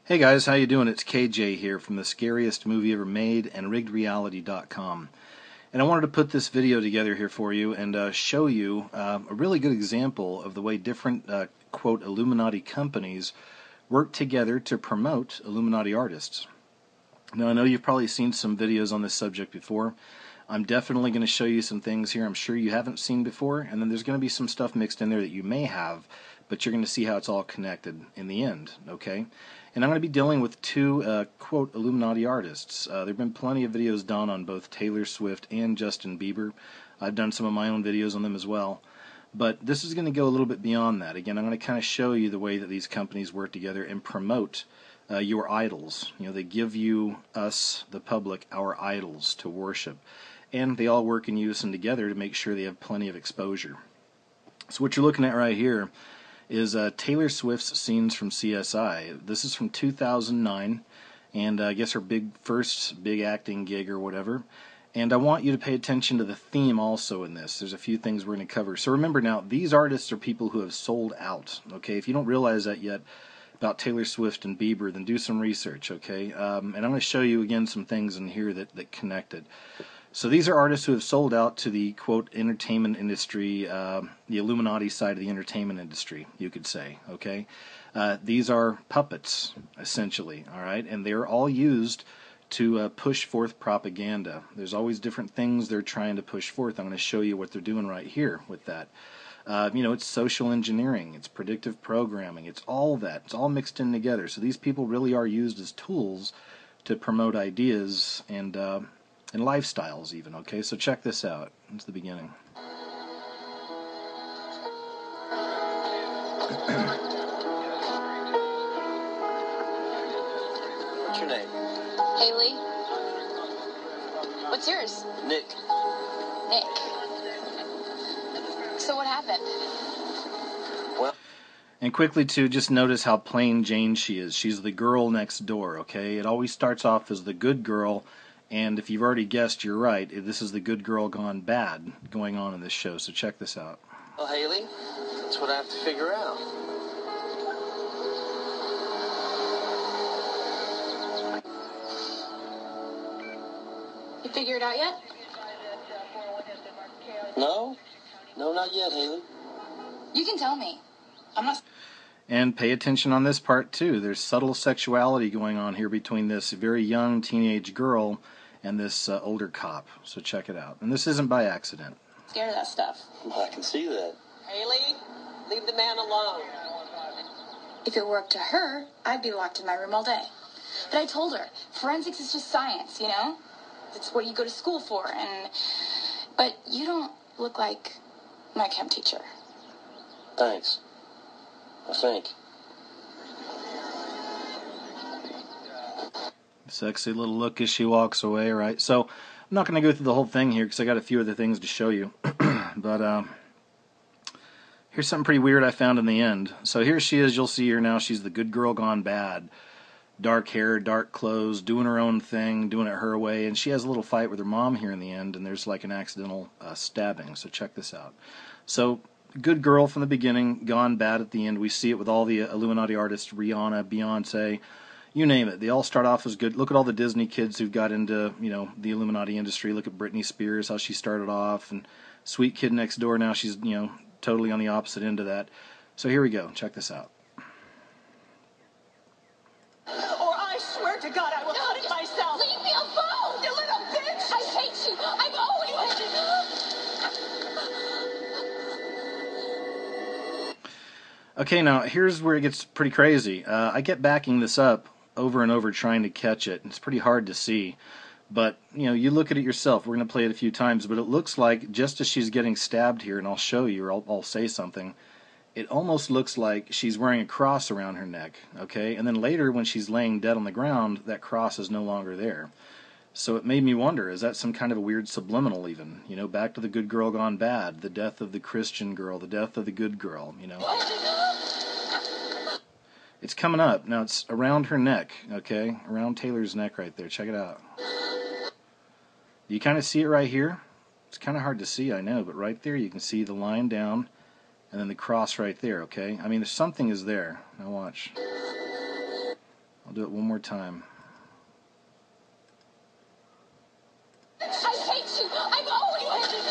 Hey guys, how you doing? It's KJ here from the scariest movie ever made and riggedreality.com. And I wanted to put this video together here for you and show you a really good example of the way different, quote, Illuminati companies work together to promote Illuminati artists. Now, I know you've probably seen some videos on this subject before. I'm definitely going to show you some things here I'm sure you haven't seen before, and then there's going to be some stuff mixed in there that you may have, but you're going to see how it's all connected in the end, okay? And I'm going to be dealing with two, quote, Illuminati artists. There have been plenty of videos done on both Taylor Swift and Justin Bieber. I've done some of my own videos on them as well. But this is going to go a little bit beyond that. Again, I'm going to kind of show you the way that these companies work together and promote your idols. You know, they give you, us, the public, our idols to worship. And they all work in unison together to make sure they have plenty of exposure. So what you're looking at right here is Taylor Swift's scenes from CSI. This is from 2009, and I guess her first big acting gig or whatever. And I want you to pay attention to the theme also in this. There's a few things we're going to cover. So remember now, these artists are people who have sold out. Okay, if you don't realize that yet about Taylor Swift and Bieber, then do some research. Okay, and I'm going to show you again some things in here that connect it. So these are artists who have sold out to the, quote, entertainment industry, the Illuminati side of the entertainment industry, you could say, okay? These are puppets, essentially, all right? And they're all used to push forth propaganda. There's always different things they're trying to push forth. I'm going to show you what they're doing right here with that. You know, it's social engineering, it's predictive programming, it's all that. It's all mixed in together. So these people really are used as tools to promote ideas and lifestyles even, okay? So check this out. It's the beginning. What's your name? Haley. What's yours? Nick. Nick. So what happened? Well, and quickly too, just notice how plain Jane she is. She's the girl next door, okay? It always starts off as the good girl. And if you've already guessed, you're right. This is the good girl gone bad going on in this show. So check this out. well, Haley, that's what I have to figure out. You figure it out yet? No, not yet, Haley. You can tell me. I'm not... And pay attention on this part too. There's subtle sexuality going on here between this very young teenage girl and this older cop. So check it out. And this isn't by accident. Scared of that stuff. I can see that. Haley, leave the man alone. If it were up to her, I'd be locked in my room all day. But I told her, forensics is just science, you know? It's what you go to school for. But you don't look like my chem teacher. Thanks. I think. Sexy little look as she walks away, right? So I'm not going to go through the whole thing here because I got a few other things to show you. But here's something pretty weird I found in the end. So here she is. You'll see her now. She's the good girl gone bad. Dark hair, dark clothes, doing her own thing, doing it her way. And she has a little fight with her mom here in the end, and there's like an accidental stabbing. So check this out. So good girl from the beginning, gone bad at the end. We see it with all the Illuminati artists, Rihanna, Beyonce, you name it. They all start off as good. Look at all the Disney kids who've got into, you know, the Illuminati industry. Look at Britney Spears, how she started off, and Sweet Kid Next Door. Now she's, you know, totally on the opposite end of that. So here we go. Check this out. Or I swear to God I will cut it myself. Leave me alone! You little bitch! I hate you! I've always hated you! Okay, now here's where it gets pretty crazy. I get backing this up over and over trying to catch it. It's pretty hard to see. But, you know, you look at it yourself. We're going to play it a few times. But it looks like just as she's getting stabbed here, and I'll show you, or I'll say something, it almost looks like she's wearing a cross around her neck, okay? And then later when she's laying dead on the ground, that cross is no longer there. So it made me wonder, is that some kind of a weird subliminal even? You know, back to the good girl gone bad, the death of the Christian girl, the death of the good girl, you know? It's coming up. Now it's around her neck, okay? Around Taylor's neck right there. Check it out. You kind of see it right here? It's kind of hard to see, I know, but right there you can see the line down and then the cross right there, okay? I mean, there's something is there. Now watch. I'll do it one more time. I hate you. I've always hated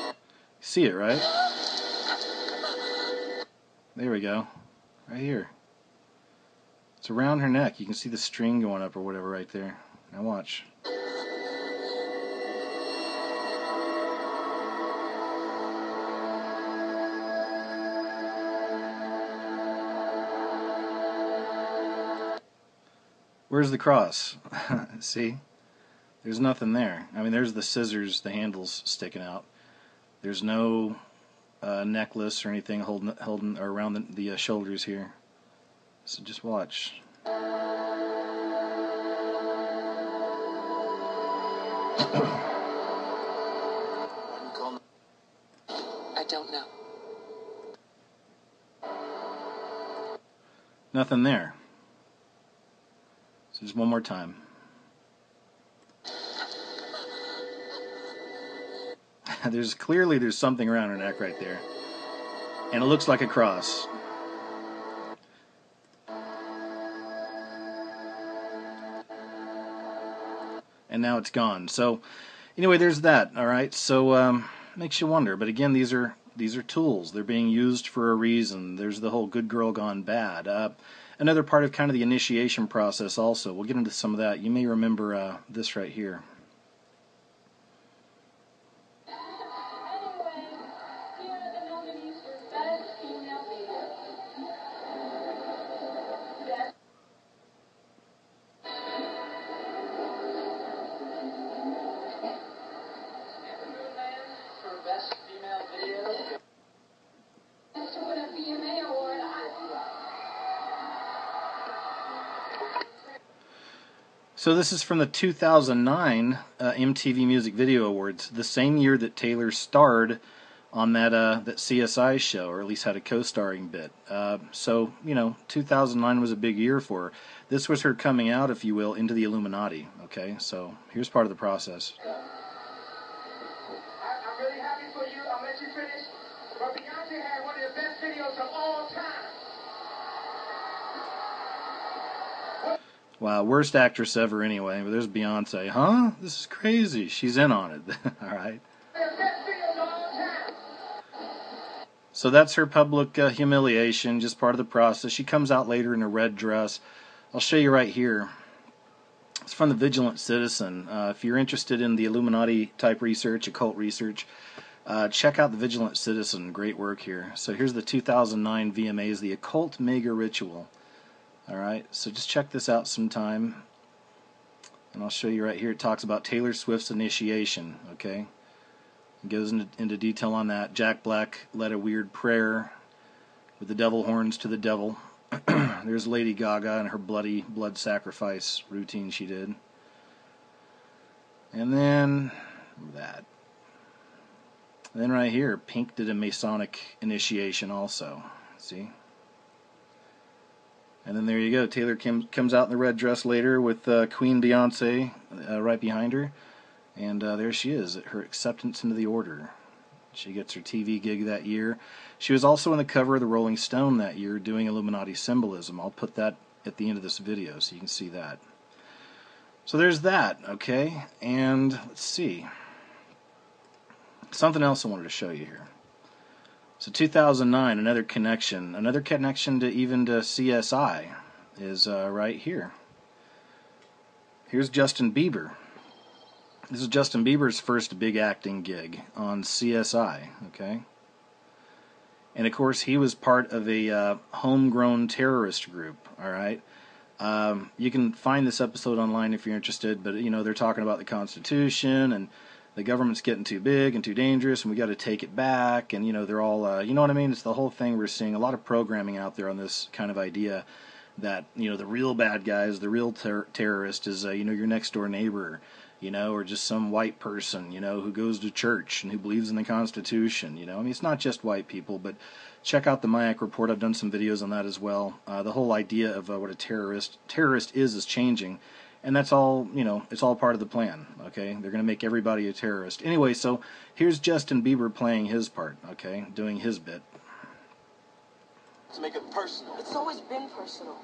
you. See it, right? There we go. Right here. It's around her neck. You can see the string going up or whatever right there. Now watch. Where's the cross? See? There's nothing there. I mean, there's the scissors, the handles sticking out. There's no necklace or anything holding or around the shoulders here. So just watch. I don't know. Nothing there. So just one more time. There's something around her neck right there. And it looks like a cross. And now it's gone. So anyway, there's that. All right. So makes you wonder. But again, these are tools. They're being used for a reason. There's the whole good girl gone bad. Another part of kind of the initiation process also. We'll get into some of that. You may remember this right here. So this is from the 2009 MTV Music Video Awards, the same year that Taylor starred on that CSI show, or at least had a co-starring bit. So, you know, 2009 was a big year for her. This was her coming out, if you will, into the Illuminati. Okay, so here's part of the process. I'm really happy for you. I'll let you finish. But Beyonce had one of the best videos of all time. Wow, worst actress ever anyway. But there's Beyonce. Huh? This is crazy. She's in on it. All right. So that's her public humiliation, just part of the process. She comes out later in a red dress. I'll show you right here. It's from the Vigilant Citizen. If you're interested in the Illuminati type research, occult research, check out the Vigilant Citizen. Great work here. So here's the 2009 VMAs, the Occult Mega Ritual. Alright, so just check this out sometime. And I'll show you right here. It talks about Taylor Swift's initiation. Okay, it goes into detail on that. Jack Black led a weird prayer with the devil horns to the devil. There's Lady Gaga and her blood sacrifice routine she did. And then that. And then right here, Pink did a Masonic initiation also. See? And then there you go. Taylor comes out in the red dress later with Queen Beyonce right behind her. And there she is, at her acceptance into the order. She gets her TV gig that year. She was also on the cover of the Rolling Stone that year doing Illuminati symbolism. I'll put that at the end of this video so you can see that. So there's that, okay? And let's see. Something else I wanted to show you here. So 2009, another connection to even to CSI is right here. Here's Justin Bieber. This is Justin Bieber's first big acting gig on CSI, okay? And of course, he was part of a homegrown terrorist group, all right? You can find this episode online if you're interested, but you know, they're talking about the Constitution and the government's getting too big and too dangerous, and we got to take it back. And you know, they're all, you know what I mean? It's the whole thing. We're seeing a lot of programming out there on this kind of idea that, you know, the real bad guys, the real terrorist is, you know, your next door neighbor, you know, or just some white person, you know, who goes to church and who believes in the Constitution. You know, I mean, it's not just white people, but check out the Mayak report. I've done some videos on that as well. The whole idea of what a terrorist is changing. And that's all, you know, it's all part of the plan, okay? They're going to make everybody a terrorist. Anyway, so here's Justin Bieber playing his part, okay? Doing his bit. to make it personal. It's always been personal.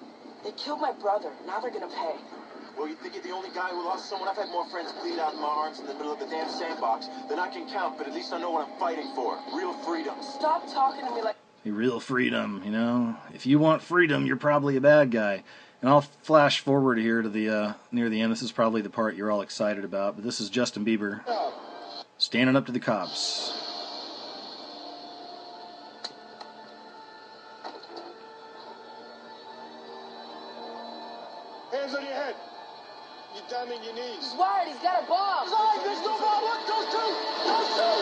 They killed my brother. Now they're gonna pay. Well, you think you're the only guy who lost someone? I've had more friends bleed out in my arms in the middle of the damn sandbox than I can count, but at least I know what I'm fighting for. Real freedom. Stop talking to me like... Real freedom, you know. If you want freedom, you're probably a bad guy. And I'll flash forward here to the near the end. This is probably the part you're all excited about, but this is Justin Bieber standing up to the cops. Hands on your head. You're down on your knees. He's wired. He's got a bomb. He's lying. There's no bomb. Look, those two. Those two.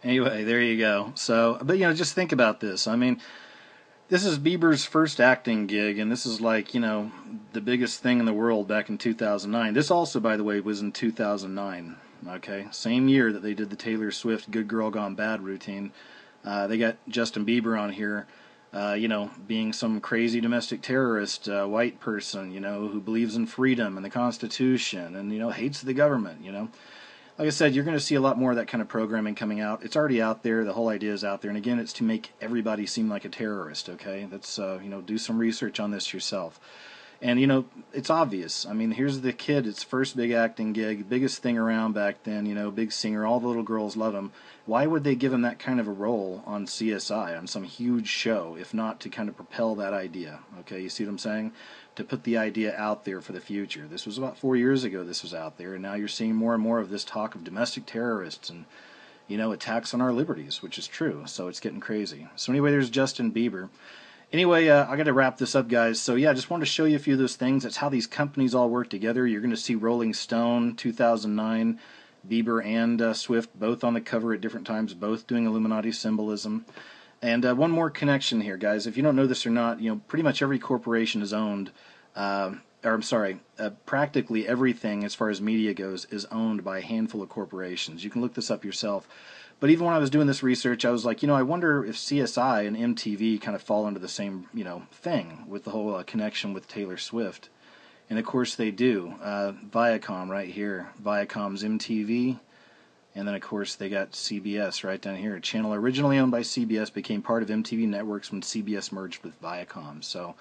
Anyway, there you go. So, but you know, just think about this. I mean, this is Bieber's first acting gig, and this is like, you know, the biggest thing in the world back in 2009. This also, by the way, was in 2009. Okay, same year that they did the Taylor Swift "Good Girl Gone Bad" routine. They got Justin Bieber on here, you know, being some crazy domestic terrorist, white person, you know, who believes in freedom and the Constitution, and you know, hates the government. You know, like I said, you're going to see a lot more of that kind of programming coming out. It's already out there. The whole idea is out there, and again, it's to make everybody seem like a terrorist. Okay, that's you know, do some research on this yourself. And, you know, it's obvious. I mean, here's the kid, it's first big acting gig, biggest thing around back then, you know, big singer, all the little girls love him. Why would they give him that kind of a role on CSI, on some huge show, if not to kind of propel that idea? Okay, you see what I'm saying? To put the idea out there for the future. This was about 4 years ago this was out there, and now you're seeing more and more of this talk of domestic terrorists and, you know, attacks on our liberties, which is true, so it's getting crazy. So anyway, there's Justin Bieber. Anyway, I got to wrap this up, guys. So yeah, just wanted to show you a few of those things. That's how these companies all work together. You're going to see Rolling Stone, 2009, Bieber and Swift, both on the cover at different times, both doing Illuminati symbolism. And one more connection here, guys. If you don't know this or not, you know, pretty much every corporation is owned, practically everything as far as media goes is owned by a handful of corporations. You can look this up yourself. But even when I was doing this research, I was like, you know, I wonder if CSI and MTV kind of fall into the same, you know, thing with the whole connection with Taylor Swift. And of course they do. Viacom right here. Viacom's MTV. And then of course they got CBS right down here. A channel originally owned by CBS became part of MTV Networks when CBS merged with Viacom. So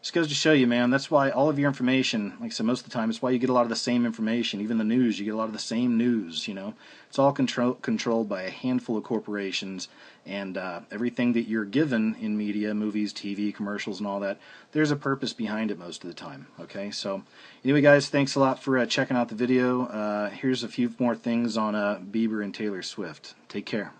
just goes to show you, man, that's why all of your information, like I said, most of the time, it's why you get a lot of the same information. Even the news, you get a lot of the same news, you know. It's all controlled by a handful of corporations, and everything that you're given in media, movies, TV, commercials, and all that, there's a purpose behind it most of the time, okay? So anyway, guys, thanks a lot for checking out the video. Here's a few more things on Bieber and Taylor Swift. Take care.